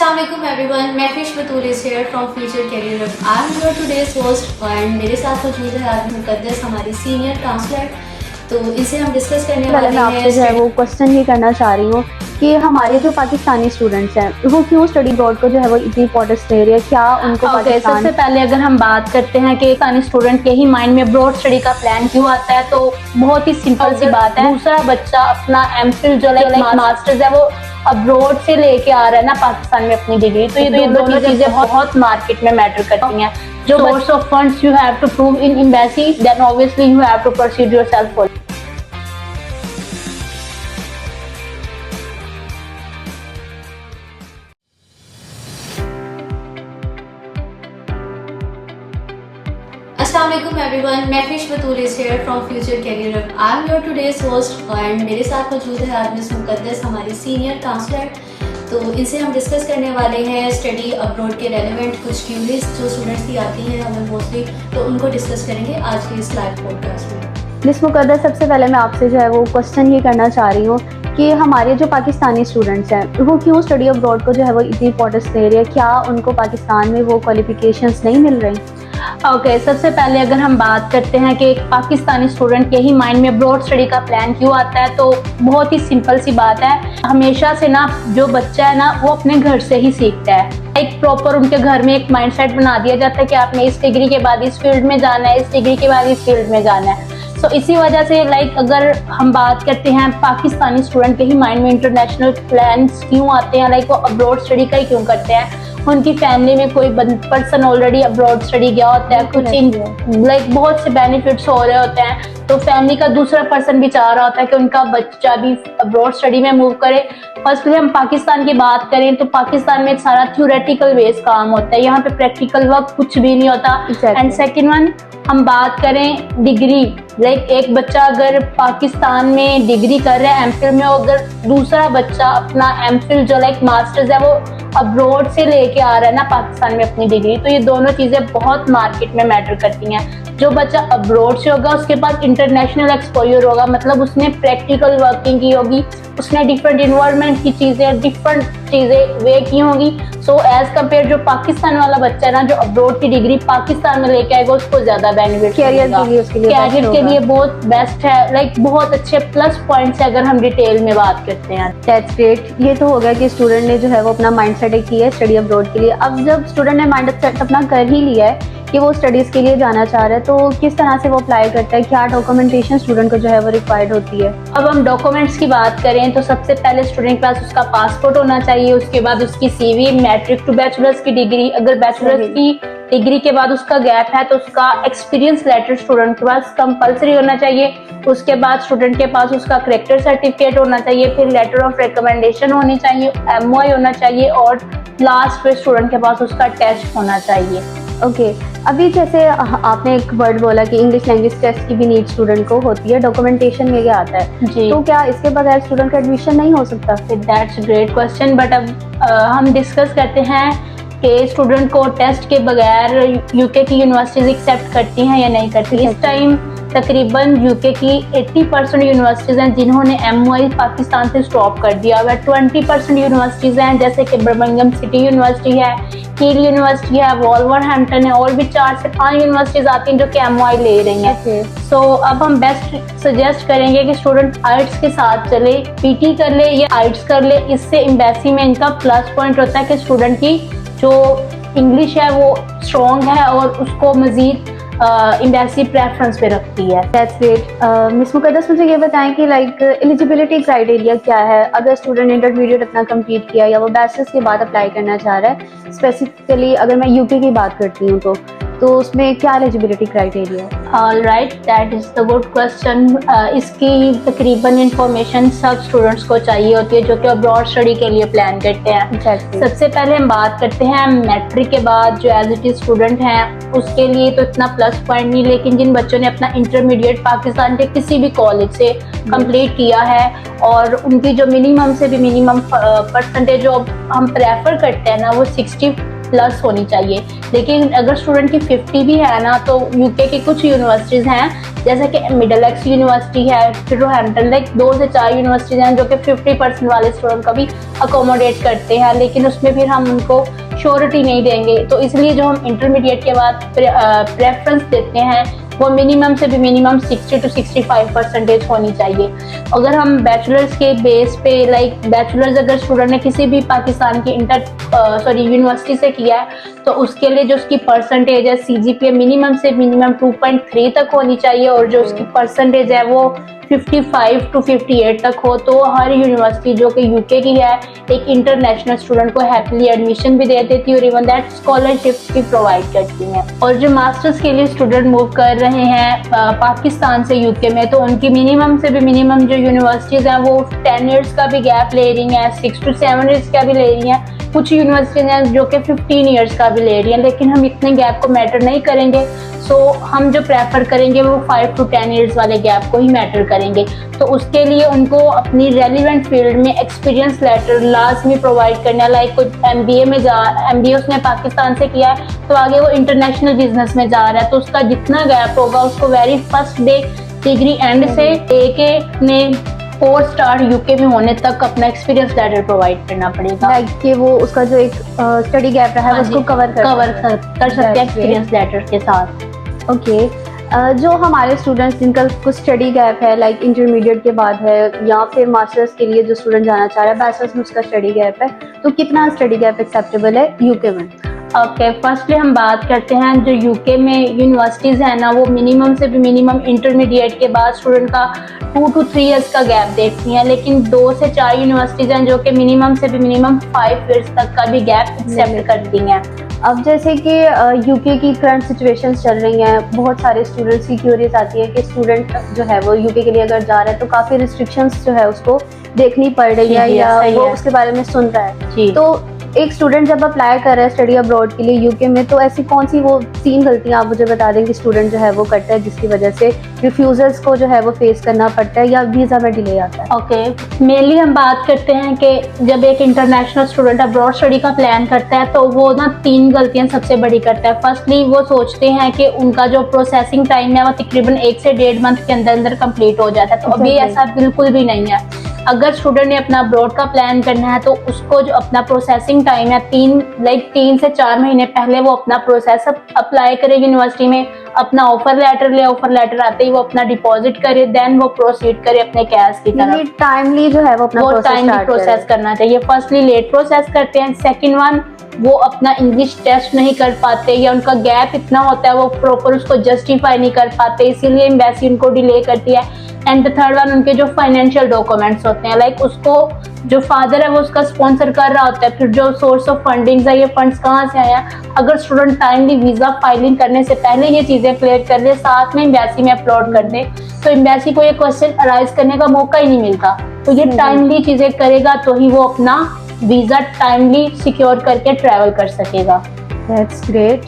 Assalamualaikum everyone, मैं फिश Batool is here from future career hub. I am your today's host and मेरे साथ मौजूद है आज मुकद्दस हमारी सीनियर काउंसलर। तो इनसे हम डिस्कस करने वाले हैं। आपसे जो है वो क्वेश्चन ये करना चाह रही हूँ कि हमारे जो पाकिस्तानी स्टूडेंट्स हैं वो क्यों स्टडी अब्रॉड को जो है वो इतनी इंपॉर्टेंस दे रही है, क्या उनको पाकिस्तान। सबसे पहले अगर हम बात करते हैं कि पाकिस्तानी स्टूडेंट के ही माइंड में अब्रॉड स्टडी का प्लान क्यों आता है, तो बहुत ही सिंपल सी बात है। दूसरा बच्चा अपना एमफिल जो मास्टर्स है वो अब्रॉड से लेके आ रहा है ना पाकिस्तान में अपनी डिग्री, तो ये दोनों चीजें बहुत मार्केट में मैटर करती हैं। जो source of funds you have to prove in embassy, then obviously you have to proceed yourself for. Assalamualaikum everyone, मैं फिश Batool is here from future career hub. I am your today's host and मेरे साथ मौजूद है आज miss मुकद्दस हमारी senior counsellor. तो इनसे हम डिस्कस करने वाले हैं स्टडी अब्रॉड के रेलेवेंट कुछ क्यूरीज जो स्टूडेंट्स की आती हैं हमें मोस्टली, तो उनको डिस्कस करेंगे आज के इस लाइव पॉडकास्ट में। मिस मुकद्दस, सबसे पहले मैं आपसे जो है वो क्वेश्चन ये करना चाह रही हूँ कि हमारे जो पाकिस्तानी स्टूडेंट्स हैं वो क्यों स्टडी अब्रॉड को जो है वो इतनी इंपॉर्टेंस दे रही है, क्या उनको पाकिस्तान में वो क्वालिफिकेशंस नहीं मिल रही। सबसे पहले अगर हम बात करते हैं कि एक पाकिस्तानी स्टूडेंट के ही माइंड में अब्रॉड स्टडी का प्लान क्यों आता है, तो बहुत ही सिंपल सी बात है। हमेशा से ना जो बच्चा है ना वो अपने घर से ही सीखता है। एक प्रॉपर उनके घर में एक माइंडसेट बना दिया जाता है कि आपने इस डिग्री के बाद इस फील्ड में जाना है, इस डिग्री के बाद इस फील्ड में जाना है। तो इसी वजह से अगर हम बात करते हैं पाकिस्तानी स्टूडेंट के ही माइंड में इंटरनेशनल प्लान्स क्यों आते हैं, वो अब्रॉड स्टडी का ही क्यों करते हैं। उनकी फैमिली में कोई पर्सन ऑलरेडी अब्रॉड स्टडी गया होता है, कुछ बहुत से बेनिफिट्स हो रहे होते हैं, तो फैमिली का दूसरा पर्सन भी चाह रहा होता है कि उनका बच्चा भी अब्रॉड स्टडी में मूव करे। फर्स्टली हम पाकिस्तान की बात करें तो पाकिस्तान में सारा थ्योरेटिकल बेस्ड काम होता है, यहाँ पे प्रैक्टिकल वर्क कुछ भी नहीं होता। एंड सेकंड वन, हम बात करें डिग्री, एक बच्चा अगर पाकिस्तान में डिग्री कर रहा है एमफिल में, अगर दूसरा बच्चा अपना एमफिल जो मास्टर्स है वो अब्रॉड से लेके आ रहा है ना पाकिस्तान में अपनी डिग्री, तो ये दोनों चीजें बहुत मार्केट में मैटर करती हैं। जो बच्चा अब्रॉड से होगा उसके पास इंटरनेशनल एक्सपोजर होगा, मतलब उसने प्रैक्टिकल वर्किंग की होगी, उसने डिफरेंट इन्वायरमेंट की चीजें, डिफरेंट चीजें वे की होंगी। सो एज कम्पेयर जो पाकिस्तान वाला बच्चा है ना जो अब्रॉड की डिग्री पाकिस्तान में लेके आएगा उसको ज्यादा बेनिफिट कैरियर के लिए बहुत बेस्ट है। बहुत अच्छे प्लस पॉइंट्स है अगर हम डिटेल में बात करते हैं। That's great. ये तो हो गया कि स्टूडेंट ने जो है वो अपना माइंड सेट किया है स्टडी अब्रॉड के लिए। अब जब स्टूडेंट ने माइंड सेट अपना कर ही लिया है कि वो स्टडीज के लिए जाना चाह रहा है, तो किस तरह से वो अप्लाई करता है, क्या डॉक्यूमेंटेशन स्टूडेंट को जो है वो रिक्वायर्ड होती है। अब हम डॉक्यूमेंट्स की बात करें तो सबसे पहले स्टूडेंट के पास उसका पासपोर्ट होना चाहिए, उसके बाद उसकी सीवी, मैट्रिक टू बैचलर्स की डिग्री, अगर बैचलर्स की डिग्री के बाद उसका गैप है तो उसका एक्सपीरियंस लेटर स्टूडेंट के पास कंपलसरी होना चाहिए। उसके बाद स्टूडेंट के पास उसका करेक्टर सर्टिफिकेट होना चाहिए, फिर लेटर ऑफ रिकमेंडेशन होनी चाहिए, MOI होना चाहिए, और लास्ट पे स्टूडेंट के पास उसका टेस्ट होना चाहिए। ओके अभी जैसे आपने एक वर्ड बोला कि इंग्लिश लैंग्वेज टेस्ट की भी नीड स्टूडेंट को होती है, डॉक्यूमेंटेशन में क्या आता है जी, तो क्या इसके बगैर स्टूडेंट का एडमिशन नहीं हो सकता। दैट्स ग्रेट क्वेश्चन, बट अब हम डिस्कस करते हैं कि स्टूडेंट को टेस्ट के बगैर यूके की यूनिवर्सिटीज एक्सेप्ट करती हैं या नहीं करती। इस टाइम तकरीबन यूके की 80% यूनिवर्सिटीज़ हैं जिन्होंने MOI पाकिस्तान से स्टॉप कर दिया हुआ है। 20% यूनिवर्सिटीज़ हैं जैसे कि बर्मिंघम सिटी यूनिवर्सिटी है, कील यूनिवर्सिटी है, वॉल्वरहैम्पटन है, और भी 4 से 5 यूनिवर्सिटीज़ आती हैं जो कि MOI ले रही हैं। सो अब हम बेस्ट सजेस्ट करेंगे कि स्टूडेंट आइट्स के साथ चले, PT कर ले या आइट्स कर ले। इससे एम्बेसी में इनका प्लस पॉइंट होता है कि स्टूडेंट की जो इंग्लिश है वो स्ट्रॉन्ग है और उसको मजीद एम्बेसी प्रेफरेंस पे रखती है। That's great. मिस मुकद्दस, मुझे ये बताएं कि एलिजिबिलिटी क्राइटेरिया क्या है अगर स्टूडेंट इंटरमीडिएट अपना कंप्लीट किया या वो बैचलर्स के बाद अप्लाई करना चाह रहा है। स्पेसिफिकली अगर मैं यूके की बात करती हूँ तो उसमें क्या एलिजिबिलिटी क्राइटेरिया है। Alright, that is the good question. इसकी तकरीबन इंफॉर्मेशन सब स्टूडेंट्स को चाहिए होती है जो कि अब्रॉड स्टडी के लिए प्लान करते हैं। सबसे पहले हम बात करते हैं मैट्रिक के बाद जो एज इट इज स्टूडेंट हैं उसके लिए तो इतना प्लस पॉइंट नहीं, लेकिन जिन बच्चों ने अपना इंटरमीडिएट पाकिस्तान के किसी भी कॉलेज से कंप्लीट किया है और उनकी जो मिनिमम से भी मिनिमम परसेंटेज जो हम प्रेफर करते हैं ना वो प्लस होनी चाहिए। लेकिन अगर स्टूडेंट की 50 भी है ना, तो यूके की कुछ यूनिवर्सिटीज़ हैं जैसे कि मिडलसेक्स यूनिवर्सिटी है, ट्रोहैम्पटन, लाइक 2 से 4 यूनिवर्सिटीज़ हैं जो कि 50% वाले स्टूडेंट का भी अकोमोडेट करते हैं, लेकिन उसमें फिर हम उनको श्योरिटी नहीं देंगे। तो इसलिए जो हम इंटरमीडिएट के बाद प्रेफरेंस देते हैं वो मिनिमम से भी मिनिमम 60 to 65% होनी चाहिए। अगर हम बैचलर्स के बेस पे, लाइक बैचलर्स अगर स्टूडेंट ने किसी भी पाकिस्तान की यूनिवर्सिटी से किया है तो उसके लिए जो उसकी परसेंटेज है CGPA मिनिमम से मिनिमम 2.3 तक होनी चाहिए, और जो उसकी परसेंटेज है वो 55 to 58 तक हो। तो हर यूनिवर्सिटी जो कि यूके की है एक इंटरनेशनल स्टूडेंट को हैप्पीली एडमिशन भी दे देती है और इवन दैट स्कॉलरशिप भी प्रोवाइड करती हैं। और जो मास्टर्स के लिए स्टूडेंट मूव कर रहे हैं पाकिस्तान से यूके में, तो उनकी मिनिमम से भी मिनिमम जो यूनिवर्सिटीज़ हैं वो 10 ईयर्स का भी गैप ले रही हैं, 6 to 7 ईयर्स का भी ले रही हैं, कुछ यूनिवर्सिटीज़ हैं जो कि 15 ईयर्स का भी ले रही हैं। लेकिन हम इतने गैप को मैटर नहीं करेंगे, सो हम जो प्रेफर करेंगे वो 5 to 10 ईयर्स वाले गैप को ही मैटर करेंगे। तो उसके लिए उनको अपनी रेलिवेंट फील्ड में एक्सपीरियंस लेटर लाजमी प्रोवाइड करना। लाइक कोई MBA उसने पाकिस्तान से किया है तो आगे वो इंटरनेशनल बिजनेस में जा रहा है, तो उसका जितना गैप होगा उसको very first day degree and से लेके ने 4 स्टार यूके में होने तक अपना एक्सपीरियंस लेटर प्रोवाइड करना पड़ेगा। लाइक कि वो उसका जो एक स्टडी गैप रहा है उसको कवर कर सकते हैं एक्सपीरियंस लेटर के साथ। ओके, जो हमारे स्टूडेंट्स जिनका कुछ स्टडी गैप है, लाइक इंटरमीडिएट के बाद है या फिर मास्टर्स के लिए जो स्टूडेंट जाना चाह रहा है, बैचलर्स में उसका स्टडी गैप है, तो कितना स्टडी गैप एक्सेप्टेबल है यूके में? ओके, फर्स्टली हम बात करते हैं जो यूके में यूनिवर्सिटीज़ है ना, वो मिनिमम से भी मिनिमम इंटरमीडिएट के बाद स्टूडेंट का 2 to 3 ईयर्स का गैप देखती हैं, लेकिन 2 से 4 यूनिवर्सिटीज़ हैं जो कि मिनिमम से भी मिनिमम 5 ईयर्स तक का भी गैप एक्सेप्ट करती हैं। अब जैसे कि यूके की करंट सिचुएशंस चल रही हैं, बहुत सारे स्टूडेंट्स की क्यूरीज आती है कि स्टूडेंट जो है वो यूके के लिए अगर जा रहा है तो काफ़ी रिस्ट्रिक्शंस जो है उसको देखनी पड़ रही है या वो उसके बारे में सुन रहा है। तो एक स्टूडेंट जब अप्लाई कर रहा है स्टडी अब्रॉड के लिए यूके में, तो ऐसी कौन सी वो 3 गलतियां आप मुझे बता दें कि स्टूडेंट जो है वो करता है जिसकी वजह से रिफ्यूजल्स को जो है वो फेस करना पड़ता है या वीज़ा में डिले आता है? ओके, मेनली हम बात करते हैं कि जब एक इंटरनेशनल स्टूडेंट अब्रॉड स्टडी का प्लान करता है तो वो ना 3 गलतियां सबसे बड़ी करता है। फर्स्टली वो सोचते हैं कि उनका जो प्रोसेसिंग टाइम है वो तकरीबन 1 से 1.5 मंथ के अंदर अंदर कंप्लीट हो जाता है। तो अभी ऐसा बिल्कुल भी नहीं है। अगर स्टूडेंट ने अपना अब्रॉड का प्लान करना है तो उसको जो अपना प्रोसेसिंग टाइम है 3 से 4 महीने पहले वो अपना प्रोसेस अप्लाई करे यूनिवर्सिटी में, अपना ऑफर लेटर ले, ऑफर लेटर आते ही वो अपना डिपॉजिट करे, देन वो प्रोसीड करे अपने कैश की तरफ। टाइमली जो है वो अपना टाइमली प्रोसेस करना चाहिए। फर्स्टली लेट प्रोसेस करते हैं। सेकंड वन, वो अपना इंग्लिश टेस्ट नहीं कर पाते या उनका गैप इतना होता है वो प्रॉपर उसको जस्टिफाई नहीं कर पाते, इसीलिए एम्बेसी उनको डिले करती है। एंड द थर्ड वन, उनके जो फाइनेंशियल डॉक्यूमेंट्स होते हैं, लाइक उसको जो फादर है वो उसका स्पॉन्सर कर रहा होता है, फिर जो सोर्स ऑफ फंडिंग है ये फंड्स कहाँ से आया। अगर स्टूडेंट टाइमली वीज़ा फाइलिंग करने से पहले ये चीज़ें क्लियर कर ले, साथ में एम्बेसी में अपलोड कर दे, तो एम्बेसी को ये क्वेश्चन अराइज करने का मौका ही नहीं मिलता। तो ये टाइमली चीज़ें करेगा तो ही वो अपना वीज़ा टाइमली सिक्योर करके ट्रैवल कर सकेगा। That's great.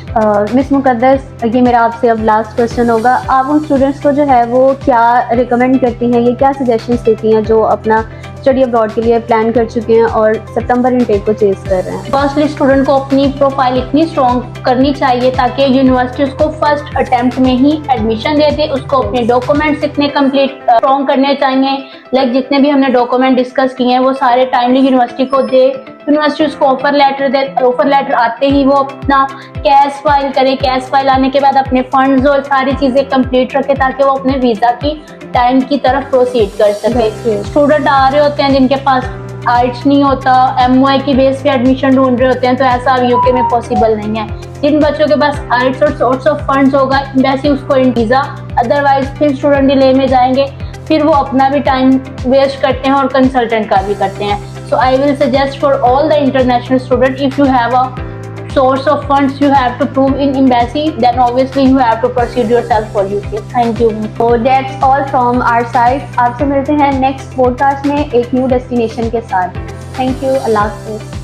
मिस मुकद्दस, ये मेरा आपसे अब लास्ट क्वेश्चन होगा, आप उन स्टूडेंट्स को जो है वो क्या रिकमेंड करती हैं, ये क्या सजेशंस देती हैं जो अपना स्टडी अब्रॉड के लिए प्लान कर चुके हैं और सितंबर इनटेक को चेज कर रहे हैं? फर्स्टली स्टूडेंट को अपनी प्रोफाइल इतनी स्ट्रॉन्ग करनी चाहिए ताकि यूनिवर्सिटी उसको फर्स्ट अटेम्प्ट में ही एडमिशन दे दे। उसको अपने डॉक्यूमेंट्स इतने कंप्लीट स्ट्रॉन्ग करने चाहिए, लाइक जितने भी हमने डॉक्यूमेंट डिस्कस किए हैं वो सारे टाइमली यूनिवर्सिटी को दे। यूनिवर्सिटी उसको ऑफर लेटर दे, ऑफर लेटर आते ही वो अपना कैश फाइल करे, कैश फाइल आने के बाद अपने फंड्स और सारी चीज़ें कंप्लीट रखे ताकि वो अपने वीज़ा की टाइम की तरफ प्रोसीड कर सके। स्टूडेंट आ रहे होते हैं जिनके पास आइट्स नहीं होता, MOI की बेस पे एडमिशन ढूंढ रहे होते हैं, तो ऐसा अब यूके में पॉसिबल नहीं है। जिन बच्चों के पास आइट्स और सोर्स ऑफ फंड्स होगा, वैसे उसको इन वीज़ा, अदरवाइज फिर स्टूडेंट डिले में जाएंगे, फिर वो अपना भी टाइम वेस्ट करते हैं और कंसल्टेंट का भी करते हैं। So I will suggest for all the international students, if you have a source of funds you have to prove in embassy, then obviously you have to proceed yourself for UK. Thank you. So that's all from our side. आपसे मिलते हैं next podcast में एक new destination के साथ। Thank you, अल्लाह हाफ़िज़।